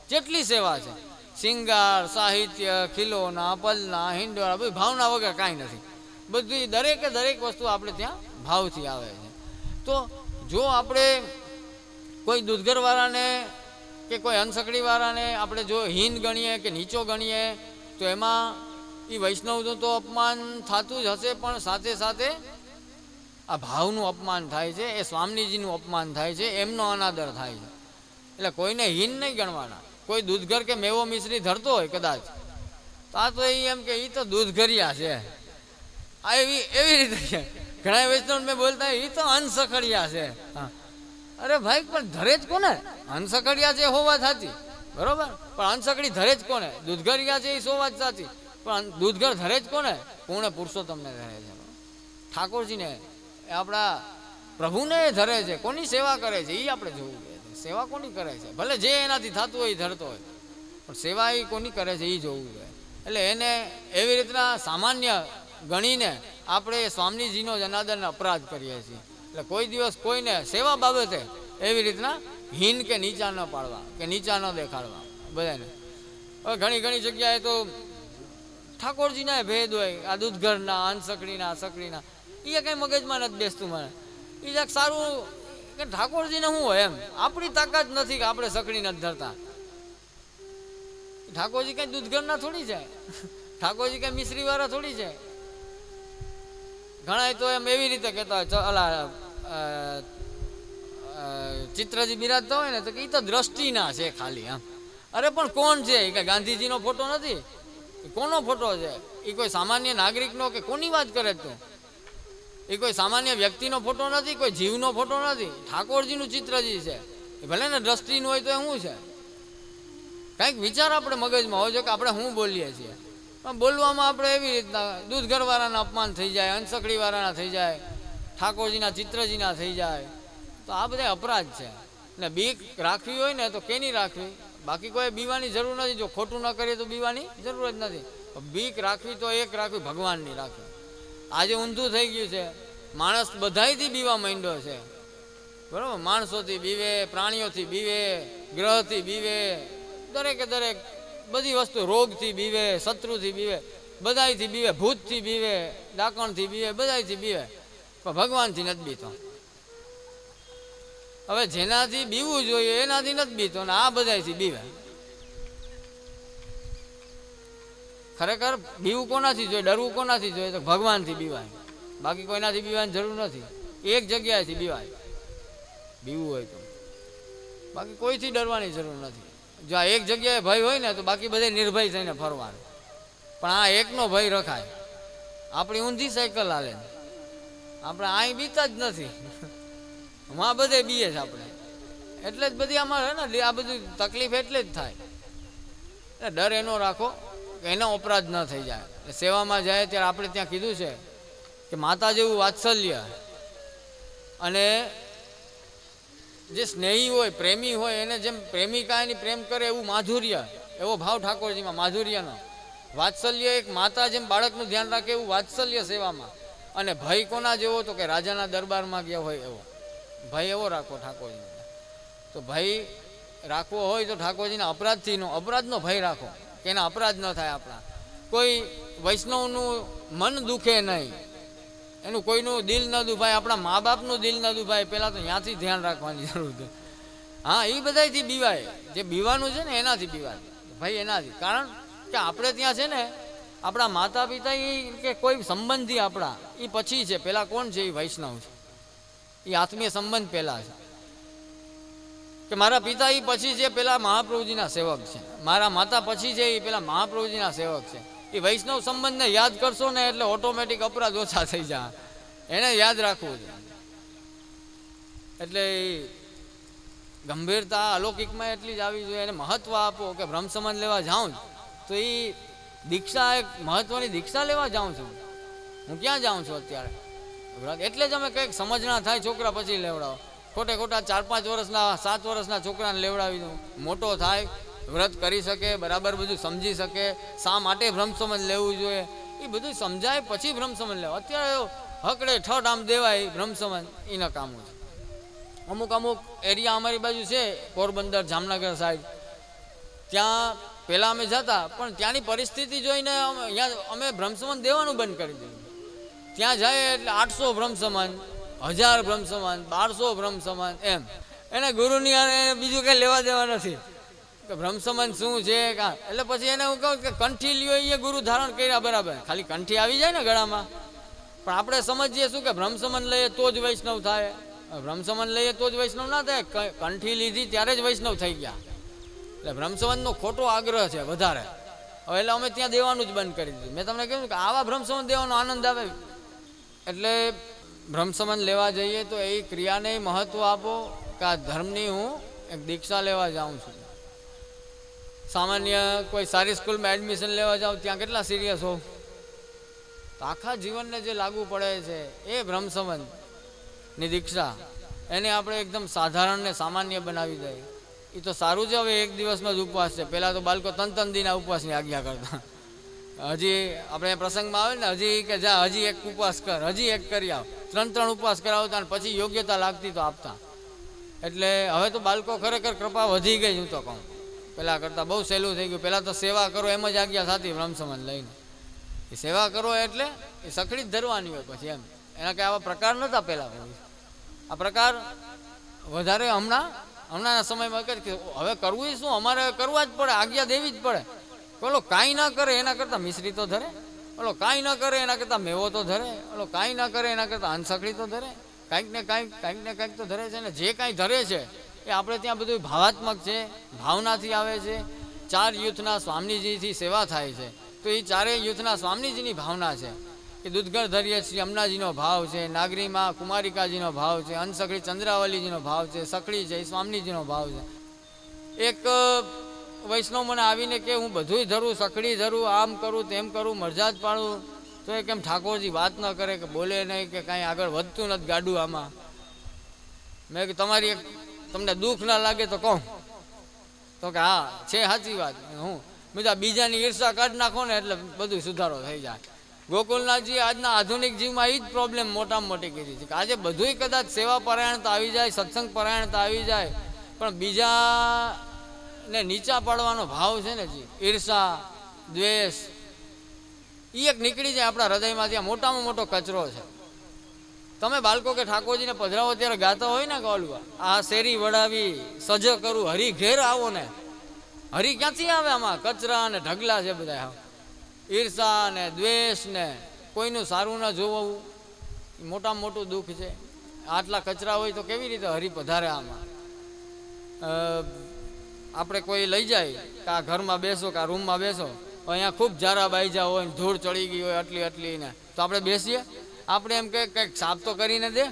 જેટલી સેવા છે, શિંગાર, સાહિત્ય, ખીલોના, પલના, હિંડોળા, બધી ભાવના વગર કાંઈ નથી. બધી દરેકે દરેક વસ્તુ આપણે ત્યાં ભાવથી આવે છે. તો જો આપણે કોઈ દૂધઘરવાળાને કે કોઈ હંસકડીવાળાને આપણે જો હીન ગણીએ કે નીચો ગણીએ તો એમાં એ વૈષ્ણવનું તો અપમાન થતું જ હશે, પણ સાથે સાથે આ ભાવનું અપમાન થાય છે, એ સ્વામીજીનું અપમાન થાય છે, એમનો અનાદર થાય છે. એટલે કોઈને હીન નહીં ગણવાના. કોઈ દૂધઘર કે મેવો મિશ્રી ધરતો હોય કદાચ, તો આ તો એમ કે એ તો દૂધઘરિયા છે, આ એવી રીતે છે. ઘણા વૈષ્ણવ મેં બોલતા એ તો હંસકડિયા છે. હા, અરે ભાઈ, પણ ધરે જ કોને? હંસકડિયા છે હોવા સાચી, બરોબર, પણ હંસકડી ધરે જ કોને? દૂધઘરિયા છે એ સો વાત સાચી, પણ દૂધઘર ધરે જ કોને? પૂર્ણ પુરુષોત્તમને ધરે છે, ઠાકોરજીને, આપણા પ્રભુને ધરે છે. કોની સેવા કરે છે એ આપણે જોવું છે. સેવા કોની કરે છે? ભલે જે એનાથી થતું હોય એ ધરતો હોય, પણ સેવા એ કોની કરે છે એ જોવું જોઈએ. એટલે એને એવી રીતના સામાન્ય ગણીને આપણે સ્વામીજીનો જ અનાદરનો અપરાધ કરીએ છીએ. એટલે કોઈ દિવસ કોઈને સેવા બાબતે એવી રીતના હીન કે નીચા ન પાડવા કે નીચા ન દેખાડવા બધાને. હવે ઘણી જગ્યાએ તો ઠાકોરજીના ભેદ હોય, આ દૂધઘરના, હંસકડીના, સકડીના, એ કંઈ મગજમાં નથી બેસતું મને. એ જ્યાંક સારું કે ઠાકોરજીને શું હોય એમ, આપણી તાકાત નથી કે આપણે સકડી નથી ધરતા. ઠાકોરજી કઈ દૂધઘરના થોડી છે, ઠાકોરજી કઈ મિશ્રીવાળા થોડી છે. ઘણા તો એમ એવી રીતે કહેતા હોય, ચિત્રજી બિરાજતા હોય ને તો એ તો દ્રષ્ટિના છે ખાલી. આમ, અરે પણ કોણ છે? એ કઈ ગાંધીજીનો ફોટો નથી, કોનો ફોટો છે? એ કોઈ સામાન્ય નાગરિકનો કે કોની વાત કરે તું? એ કોઈ સામાન્ય વ્યક્તિનો ફોટો નથી, કોઈ જીવનો ફોટો નથી, ઠાકોરજીનું ચિત્રજી છે. એ ભલે ને દ્રષ્ટિનું હોય તો એ શું છે? કંઈક વિચાર આપણે મગજમાં હોય છે કે આપણે શું બોલીએ છીએ. પણ બોલવામાં આપણે એવી રીતના દૂધઘરવાળાના અપમાન થઈ જાય, હંસકડીવાળાના થઈ જાય, ઠાકોરજીના ચિત્રજીના થઈ જાય, તો આ બધા અપરાધ છે. ને બીક રાખવી હોય ને તો કેની રાખવી? બાકી કોઈ બીવાની જરૂર નથી. જો ખોટું ન કરીએ તો બીવાની જરૂર જ નથી. બીક રાખવી તો એક રાખવી, ભગવાનની રાખવી. આજે ઊંધું થઈ ગયું છે, માણસ બધાયથી બીવા માંડ્યો છે, બરાબર. માણસોથી બીવે, પ્રાણીઓથી બીવે, ગ્રહથી બીવે, દરેકે દરેક બધી વસ્તુ, રોગથી બીવે, શત્રુથી બીવે, બધાયથી બીવે, ભૂતથી બીવે, ડાકણથી બીવે, બધાયથી બીવે, પણ ભગવાનથી નથી બીતો. હવે જેનાથી બીવું જોઈએ એનાથી નથી બીતો ને આ બધાયથી બીવે. ખરેખર બીવું કોનાથી જોઈએ, ડરવું કોનાથી જોઈએ? તો ભગવાનથી બીવાય. બાકી કોઈનાથી બીવાની જરૂર નથી. એક જગ્યાએથી બીવાય બીવું હોય તો, બાકી કોઈથી ડરવાની જરૂર નથી. જો આ એક જગ્યાએ ભય હોય ને તો બાકી બધે નિર્ભય થઈને ફરવાનું, પણ આ એકનો ભય રખાય. આપણી ઊંધી સાયકલ હાલે, આપણે અહીં બીતા જ નથી, માં બધે બીએ છે આપણે. એટલે જ બધી અમારે ને આ બધી તકલીફ એટલે જ થાય. ડર એનો રાખો કે એનો અપરાધ ન થઈ જાય. સેવામાં જાય ત્યારે આપણે ત્યાં કીધું છે કે માતા જેવું વાત્સલ્ય અને જે સ્નેહી હોય, પ્રેમી હોય, એને જેમ પ્રેમિકા એની પ્રેમ કરે એવું માધુર્ય, એવો ભાવ ઠાકોરજીમાં માધુર્યનો. વાત્સલ્ય એક માતા જેમ બાળકનું ધ્યાન રાખે એવું વાત્સલ્ય સેવામાં. અને ભય કોના જેવો? તો કે રાજાના દરબારમાં ગયા હોય એવો ભય, એવો રાખો ઠાકોરજીને. તો ભય રાખવો હોય તો ઠાકોરજીના અપરાધનો ભય રાખો કે એના અપરાધ ન થાય આપણા. કોઈ વૈષ્ણવનું મન દુખે નહીં, એનું કોઈનું દિલ ન દુભાય, આપણા મા બાપનું દિલ ન દુભાય, પહેલાં તો ત્યાંથી ધ્યાન રાખવાની જરૂર છે. હા, એ બધાથી બીવાય. જે બીવાનું છે ને એનાથી બીવાય ભાઈ, એનાથી. કારણ કે આપણે ત્યાં છે ને આપણા માતા પિતા કે કોઈ સંબંધી આપણા એ પછી છે. પહેલાં કોણ છે? એ વૈષ્ણવ છે. એ આત્મીય સંબંધ પહેલાં છે. કે મારા પિતા એ પછી છે, પેલા મહાપ્રભુજીના સેવક છે. મારા માતા પછી છે, એ પેલા મહાપ્રભુજીના સેવક છે. એ વૈષ્ણવ સંબંધને યાદ કરશો ને એટલે ઓટોમેટિક અપરાધ ઓછા થઈ જાય. એને યાદ રાખવું છે. એટલે ગંભીરતા અલૌકિકમાં એટલી જ આવી જોઈએ. એને મહત્વ આપો કે બ્રહ્મ સંબંધ લેવા જાઉં તો એ દીક્ષા, એક મહત્વની દીક્ષા લેવા જાઉં છું. હું ક્યાં જાઉં છું અત્યારે? એટલે જ અમે કંઈક સમજ ના થાય છોકરા પછી લેવડાવો. ખોટા 4-5 વર્ષના 7 વર્ષના છોકરાને લેવડાવી દઉં. મોટો થાય, વ્રત કરી શકે, બરાબર બધું સમજી શકે, શા માટે બ્રહ્મ સંબંધ લેવું જોઈએ એ બધું સમજાય પછી બ્રહ્મ સંબંધ લેવો. અત્યારે હકડે ઠઠ આમ દેવાય બ્રહ્મ સંબંધ, એ નકામું છે. અમુક એરિયા અમારી બાજુ છે, પોરબંદર, જામનગર સાઈડ, ત્યાં પહેલાં અમે જતા, પણ ત્યાંની પરિસ્થિતિ જોઈને અમે બ્રહ્મસમાન દેવાનું બંધ કરી દીધું. ત્યાં જાય એટલે 800 બ્રહ્મસમાન, 1000 બ્રહ્મસમાન, 1200 બ્રહ્મસમાન, એમ. એને ગુરુની બીજું કંઈ લેવા દેવા નથી કે બ્રહ્મસમાન શું છે કાં. એટલે પછી એને હું કહું કે કંઠી લ્યો એ ગુરુ ધારણ કર્યા બરાબર, ખાલી કંઠી આવી જાય ને ગળામાં, પણ આપણે સમજીએ શું કે બ્રહ્મસમાન લઈએ તો જ વૈષ્ણવ થાય, બ્રહ્મસમાન લઈએ તો જ વૈષ્ણવ ના થાય. કંઠી લીધી ત્યારે જ વૈષ્ણવ થઈ ગયા. એટલે બ્રહ્મસમાનનો ખોટો આગ્રહ છે વધારે. હવે એટલે અમે ત્યાં દેવાનું જ બંધ કરી દીધું. મેં તમને કહ્યું કે આવા બ્રહ્મસમાન દેવાનો આનંદ આવે. એટલે બ્રહ્મસમાન લેવા જઈએ તો એ ક્રિયાને મહત્વ આપો કે આ ધર્મની હું એક દીક્ષા લેવા જાઉં છું. સામાન્ય કોઈ સારી સ્કૂલમાં એડમિશન લેવા જાઉં, ત્યાં કેટલા સિરિયસ હોવ. તો આખા જીવનને જે લાગુ પડે છે એ બ્રહ્મસમાનની દીક્ષા, એને આપણે એકદમ સાધારણ ને સામાન્ય બનાવી દઈએ. એ તો સારું છે. હવે એક દિવસનો જ ઉપવાસ છે. પહેલાં તો બાળકો ત્રણ દિના ઉપવાસની આજ્ઞા કરતા. હજી આપણે પ્રસંગમાં આવે ને, હજી કે જા હજી એક ઉપવાસ કર, હજી એક કરી આવ, 3 ઉપવાસ કરાવતા અને પછી યોગ્યતા લાગતી તો આપતા. એટલે હવે તો બાળકો ખરેખર કૃપા વધી ગઈ. હું તો કહું પહેલાં કરતાં બહુ સહેલું થઈ ગયું. પહેલાં તો સેવા કરો એમ જ આજ્ઞા થતી બ્રહ્મસમાન લઈને. એ સેવા કરો એટલે એ સખડી જ ધરવાની હોય પછી, એમ. એના કંઈ આવા પ્રકાર નહોતા પહેલાં. આ પ્રકાર વધારે હમણાંના સમયમાં કે હવે કરવું શું, અમારે કરવા જ પડે, આજ્ઞા દેવી જ પડે. ઓલો કાંઈ ના કરે એના કરતાં મિશ્રી તો ધરે, ઓલો કાંઈ ન કરે એના કરતાં મેવો તો ધરે, ઓલો કાંઈ ના કરે એના કરતાં હંસકડી તો ધરે, કાંઈક ને કાંઈક તો ધરે છે ને. જે કાંઈ ધરે છે એ આપણે ત્યાં બધું ભાવાત્મક છે, ભાવનાથી આવે છે. 4 યુથના સ્વામીજીથી સેવા થાય છે, તો એ 4 યુથના સ્વામીજીની ભાવના છે. કે દૂધગર ધરીએ શ્રી અમનાજીનો ભાવ છે, નાગરીમાં કુમારિકાજીનો ભાવ છે, હંસકડી ચંદ્રાવલીજીનો ભાવ છે, સખડી છે એ સ્વામીજીનો ભાવ છે. એક વૈષ્ણવ મને આવીને કે હું બધુંય ધરું, સખડી ધરું, આમ કરું તેમ કરું, મરજાદ પાડું, તો એ કેમ ઠાકોરજી વાત ન કરે, કે બોલે નહીં, કે કાંઈ આગળ વધતું નથી ગાડું આમાં. મેં કે તમારી તમને દુઃખ ના લાગે તો કહું. તો કે હા છે સાચી વાત. હું બીજાની ઈર્ષા કાઢી નાખો ને એટલે બધું સુધારો થઈ જાય. ગોકુલનાથજી આજના આધુનિક જીવમાં એ જ પ્રોબ્લેમ મોટામાં મોટી કીધી છે કે આજે બધુંય કદાચ સેવા પરાયણતા આવી જાય, સત્સંગ પરાયણતા આવી જાય, પણ બીજાને નીચા પાડવાનો ભાવ છે ને જી, ઈર્ષા, દ્વેષ, એ એક નીકળી જાય આપણા હૃદયમાંથી. આ મોટામાં મોટો કચરો છે. તમે બાળકો કે ઠાકોરજીને પધરાવો ત્યારે ગાતા હોય ને કે ઓલું આ શેરી વડાવી સજ કરું હરી ઘેર આવો ને, હરી ક્યાંથી આવે? આમાં કચરા અને ઢગલા છે બધા. ઈર્ષા ને દ્વેષ ને કોઈનું સારું ન જોવું એ મોટામાં મોટું દુઃખ છે. આટલા કચરા હોય તો કેવી રીતે હરી પધારે? આમાં આપણે કોઈ લઈ જાય કે આ ઘરમાં બેસો કે આ રૂમમાં બેસો, અહીંયા ખૂબ જારા બાઈજા હોય ને ધૂળ ચડી ગઈ હોય આટલી ને, તો આપણે બેસીએ? આપણે એમ કે કંઈક સાફ તો કરીને દે.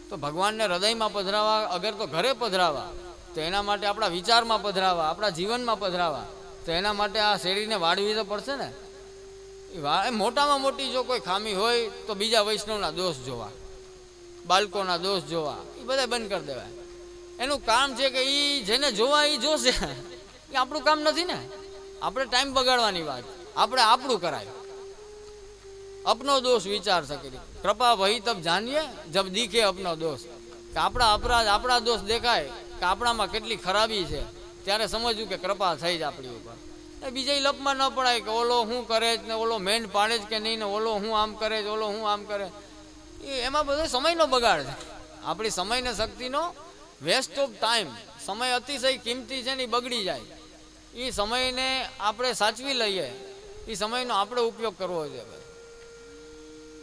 તો ભગવાનને હૃદયમાં પધરાવા, અગર તો ઘરે પધરાવા, તો એના માટે આપણા વિચારમાં પધરાવા, આપણા જીવનમાં પધરાવા, તો એના માટે આ શેરીને વાળવી તો પડશે ને. એ મોટામાં મોટી જો કોઈ ખામી હોય તો બીજા વૈષ્ણવના દોષ જોવા, બાળકોના દોષ જોવા, એ બધા બંધ કરી દેવાય. એનું કામ છે કે એ જેને જોવા એ જોશે, એ આપણું કામ નથી ને. આપણે ટાઈમ બગાડવાની વાત, આપણે આપણું કરાય. અપનો દોષ વિચાર સકે, કૃપા વહી તબ જાણીએ જબ દીખે અપનો દોષ. કે આપણા અપરાધ, આપણા દોષ દેખાય કે આપણામાં કેટલી ખરાબી છે, ત્યારે સમજવું કે કૃપા થઈ જ આપણી ઉપર. એ બીજા લપમાં ન પડાય કે ઓલો શું કરે જ ને, ઓલો મેંડ પાડે જ કે નહીં ને, ઓલો હું આમ કરે જ, ઓલો હું આમ કરે. એમાં બધો સમયનો બગાડ છે. આપણી સમયને શક્તિનો વેસ્ટ ઓફ ટાઈમ. સમય અતિશય કિંમતી છે ને, એ બગડી જાય. એ સમયને આપણે સાચવી લઈએ, એ સમયનો આપણે ઉપયોગ કરવો જોઈએ.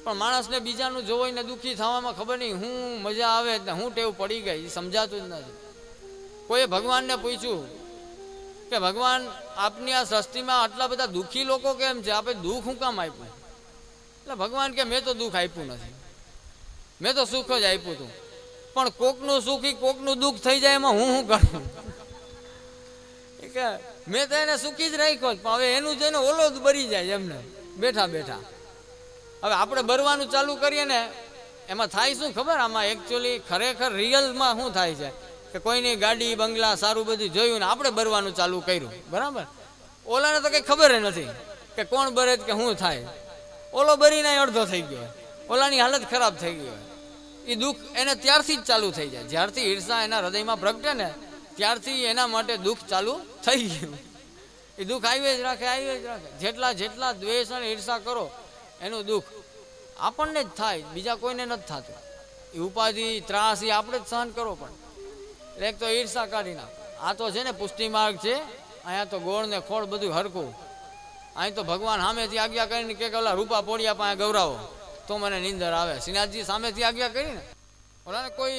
પણ માણસને બીજાનું જોઈને દુઃખી થવામાં ખબર નહીં હું મજા આવે ને હું ટેવ પડી ગઈ, સમજાતું જ નથી. કોઈએ ભગવાનને પૂછ્યું કે ભગવાન આપની આ સૃષ્ટિમાં આટલા બધા દુઃખી લોકો કેમ છે, આપણે દુઃખ શું કામ આપ્યું? એટલે ભગવાન કે મેં તો દુઃખ આપ્યું નથી, મેં તો સુખ જ આપ્યું હતું. પણ કોકનું સુખી કોકનું દુઃખ થઈ જાય એમાં હું શું કરું? કે મેં તો એને સુખી જ રાખ્યો, પણ હવે એનું જોઈને ઓલો જ બરી જાય એમને બેઠા બેઠા. હવે આપણે બરવાનું ચાલુ કરીએ ને, એમાં થાય શું ખબર? આમાં એકચ્યુઅલી ખરેખર રિયલમાં શું થાય છે કે કોઈની ગાડી બંગલા સારું બધું જોયું ને આપણે બરવાનું ચાલુ કર્યું, બરાબર? ઓલાને તો કંઈ ખબર નથી કે કોણ બરે કે શું થાય. ઓલો બરીને અડધો થઈ ગયો, ઓલાની હાલત ખરાબ થઈ ગઈ હોય. એ દુઃખ એને ત્યારથી જ ચાલુ થઈ જાય. જ્યારથી ઈર્ષા એના હૃદયમાં પ્રગટે ને ત્યારથી એના માટે દુઃખ ચાલુ થઈ ગયું. એ દુઃખ આવી જ રાખે. જેટલા જેટલા દ્વેષ અને ઈર્ષા કરો એનું દુઃખ આપણને જ થાય, બીજા કોઈને નથી થતું. એ ઉપાધિ ત્રાસ એ આપણે જ સહન કરવો પડે. એટલે એક તો ઈર્ષા કાઢી નાખો. આ તો છે ને પુષ્ટિ માર્ગ છે. અહીંયા તો ગોળ ને ખોળ બધું હરખું. અહીં તો ભગવાન સામેથી આજ્ઞા કરીને કે ઓલા રૂપા પોડિયા પાસે ગૌરાવો તો મને નીંદર આવે. શ્રીનાથજી સામેથી આજ્ઞા કરી ને, ઓલાને કોઈ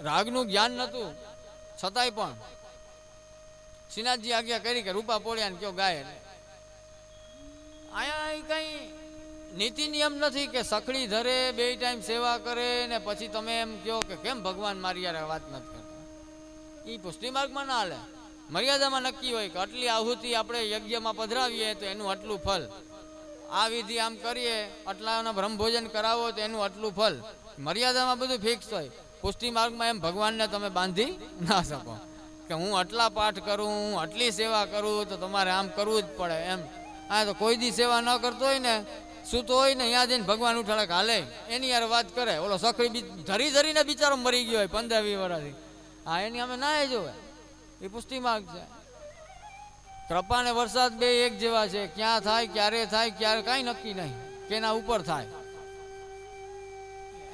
રાગનું જ્ઞાન નહોતું છતાંય પણ શ્રીનાથજી આજ્ઞા કરી કે રૂપા પોડિયાને કયો ગાય. અહીંયા કઈ નીતિ નિયમ નથી કે સખડી ધરે, 2 ટાઈમ સેવા કરે ને પછી તમે એમ કહો કે કેમ ભગવાન મારી યાર વાત નથી કરતા. એ પુષ્ટિ માર્ગમાં ના હાલે. મર્યાદામાં નક્કી હોય કે આટલી આહુતિ આપણે યજ્ઞમાં પધરાવીએ તો એનું આટલું ફલ, આ વિધિ આમ કરીએ આટલાના બ્રહ્મભોજન કરાવો તો એનું આટલું ફલ. મર્યાદામાં બધું ફિક્સ હોય. પુષ્ટિ માર્ગમાં એમ ભગવાનને તમે બાંધી ના શકો કે હું આટલા પાઠ કરું, હું આટલી સેવા કરું તો તમારે આમ કરવું જ પડે એમ. આ તો કોઈ દી સેવા ન કરતો હોય ને, સૂતો હોય ને, ત્યાં જઈને ભગવાન ઉઠાડે કે હાલે એની યાર વાત કરે. ઓલો સખડી ધરીને બિચારો મરી ગયો હોય 15-20 વર્ષથી. હા, એની અમે ના જોવે. એ પુષ્ટિ માર્ગ છે. કૃપા ને વરસાદ બે એક જેવા છે. ક્યાં થાય, ક્યારે થાય, ક્યારે કાંઈ નક્કી નહીં કે એના ઉપર થાય.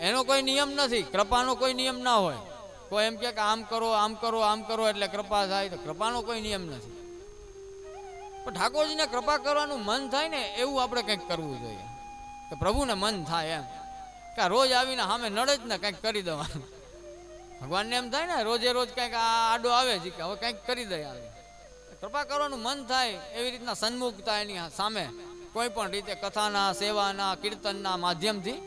એનો કોઈ નિયમ નથી. કૃપાનો કોઈ નિયમ ના હોય. કોઈ એમ કે આમ કરો, આમ કરો, આમ કરો એટલે કૃપા થાય, તો કૃપાનો કોઈ નિયમ નથી. પણ ઠાકોરજીને કૃપા કરવાનું મન થાય ને એવું આપણે કંઈક કરવું જોઈએ કે પ્રભુને મન થાય એમ કે રોજ આવીને સામે નડે જ ને કંઈક કરી દેવાનું. ભગવાનને એમ થાય ને રોજે રોજ કંઈક આડો આવે છે કે હવે કંઈક કરી દે. આવે કૃપા કરવાનું મન થાય એવી રીતના સન્મુખતા એની સામે કોઈ પણ રીતે કથાના, સેવાના, કીર્તનના માધ્યમથી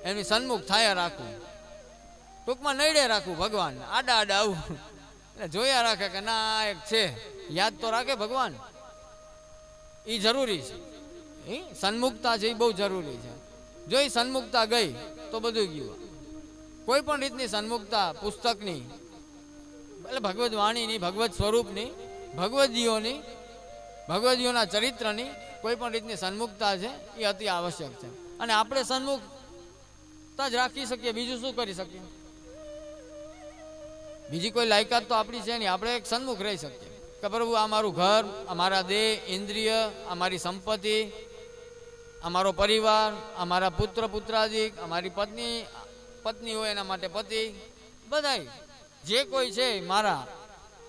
એની સન્મુખ થાય રાખવું. ટૂંકમાં નડે રાખવું ભગવાન, આડા આવું એટલે જોયા રાખે કે ના એક છે, યાદ તો રાખે ભગવાન. એ જરૂરી છે. એ સન્મુખતા છે એ બહુ જરૂરી છે. જો એ સન્મુખતા ગઈ તો બધું ગયું. કોઈ પણ રીતની સન્મુખતા પુસ્તકની, એટલે ભગવદ વાણીની, ભગવત સ્વરૂપની, ભગવદીઓની, ભગવદીઓના ચરિત્રની કોઈ પણ રીતની સન્મુખતા છે એ અતિ આવશ્યક છે. અને આપણે સન્મુખતા જ રાખી શકીએ, બીજું શું કરી શકીએ? બીજી કોઈ લાયકાત તો આપણી છે નહીં. આપણે એક સન્મુખ રહી શકીએ કે પ્રભુ આ મારું ઘર, અમારા દેહ, ઇન્દ્રિય, અમારી સંપત્તિ, અમારો પરિવાર, અમારા પુત્ર પુત્રાદિક, અમારી પત્ની હોય એના માટે પતિ, બધાય જે કોઈ છે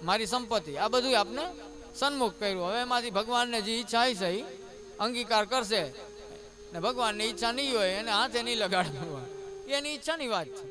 મારી સંપત્તિ, આ બધું આપણે સન્મુખ કર્યું. હવે એમાંથી ભગવાનને જે ઈચ્છા હશે એ અંગીકાર કરશે ને ભગવાનની ઈચ્છા નહીં હોય એને હાથે નહીં લગાડવું. એની ઈચ્છાની વાત છે.